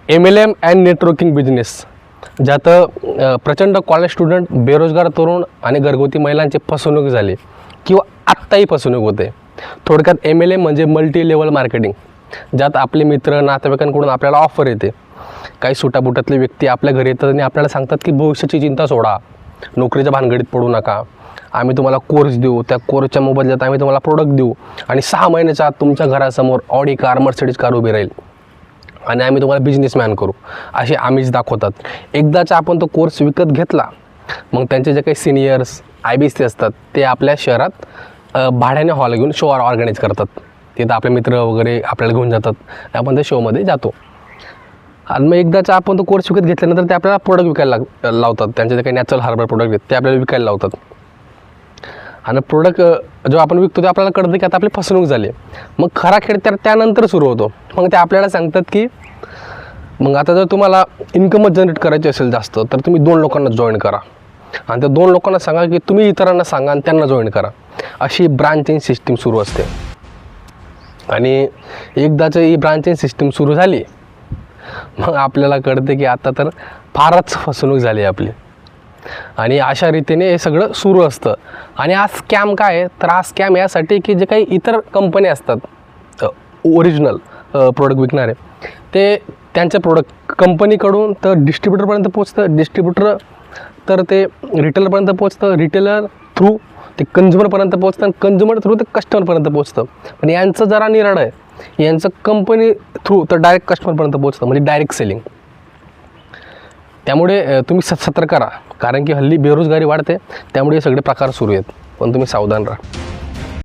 MLM and networking business, ज्यात प्रचंड college student, बेरोजगार तरुण आणि घरगुती महिलांची फसवणूक झाली किंवा आत्ताही फसवणूक होते. थोडक्यात MLM म्हणजे मल्टी लेवल मार्केटिंग, ज्यात आपले मित्र नातेवाईकांकडून आपल्याला ऑफर येते. काही सुटाबुटातले व्यक्ती आपल्या घरी येतात आणि आपल्याला सांगतात की भविष्याची चिंता सोडा, नोकरीच्या भानगडीत पडू नका, आम्ही तुम्हाला कोर्स देऊ, त्या कोर्सच्या मोबदल्यात आम्ही तुम्हाला प्रोडक्ट देऊ आणि 6 महिन्याच्या आत तुमच्या घरासमोर ऑडी कार, मर्सिडीज कार उभी राहील आणि आम्ही तुम्हाला बिझनेसमॅन करू, असे आम्हीच दाखवतात. एकदाचा आपण तो कोर्स विकत घेतला, मग त्यांचे जे काही सिनियर्स IBC असतात ते आपल्या शहरात भाड्याने हॉल घेऊन शो ऑर्गनाईज करतात. तिथं आपले मित्र वगैरे आपल्याला घेऊन जातात, आपण त्या शोमध्ये जातो. आणि मग एकदाचा आपण तो कोर्स विकत घेतल्यानंतर ते आपल्याला प्रोडक्ट विकायला लावतात. त्यांचे जे काही नॅचरल हार्बर प्रोडक्ट आहेत ते आपल्याला विकायला लावतात. आणि प्रोडक्ट जो आपण विकतो ते आपल्याला कळतं की आता आपली फसवणूक झाली. मग खरा खेळ त्यानंतर सुरू होतो. मग ते आपल्याला सांगतात की मग आता जर तुम्हाला इन्कमच जनरेट करायची असेल जास्त, तर तुम्ही 2 लोकांना जॉईन करा आणि त्या 2 लोकांना सांगा की तुम्ही इतरांना सांगा आणि त्यांना जॉईन करा. अशी ब्रांचिंग सिस्टीम सुरू असते. आणि एकदाचं ही ब्रांचिंग सिस्टीम सुरू झाली, मग आपल्याला कळते की आता तर फारच फसवणूक झाली आपली. आणि अशा रीतीने हे सगळं सुरू असतं. आणि हा स्कॅम काय आहे, तर हा स्कॅम यासाठी की जे काही इतर कंपन्या असतात ओरिजिनल प्रोडक्ट विकणारे, ते त्यांचे प्रोडक्ट कंपनीकडून तर डिस्ट्रीब्युटरपर्यंत पोचतं, डिस्ट्रीब्युटर तर ते रिटेलरपर्यंत पोचतं, रिटेलर थ्रू ते कंझ्युमरपर्यंत पोचतं आणि कंझ्युमर थ्रू ते कस्टमरपर्यंत पोचतं. पण यांचं जरा निराळं आहे, यांचं कंपनी थ्रू तर डायरेक्ट कस्टमरपर्यंत पोचतं, म्हणजे डायरेक्ट सेलिंग. त्यामुळे तुम्ही सतर्क राहा, कारण की हल्ली बेरोजगारी वाढते, त्यामुळे हे सगळे प्रकार सुरू आहेत. पण तुम्ही सावधान राहा.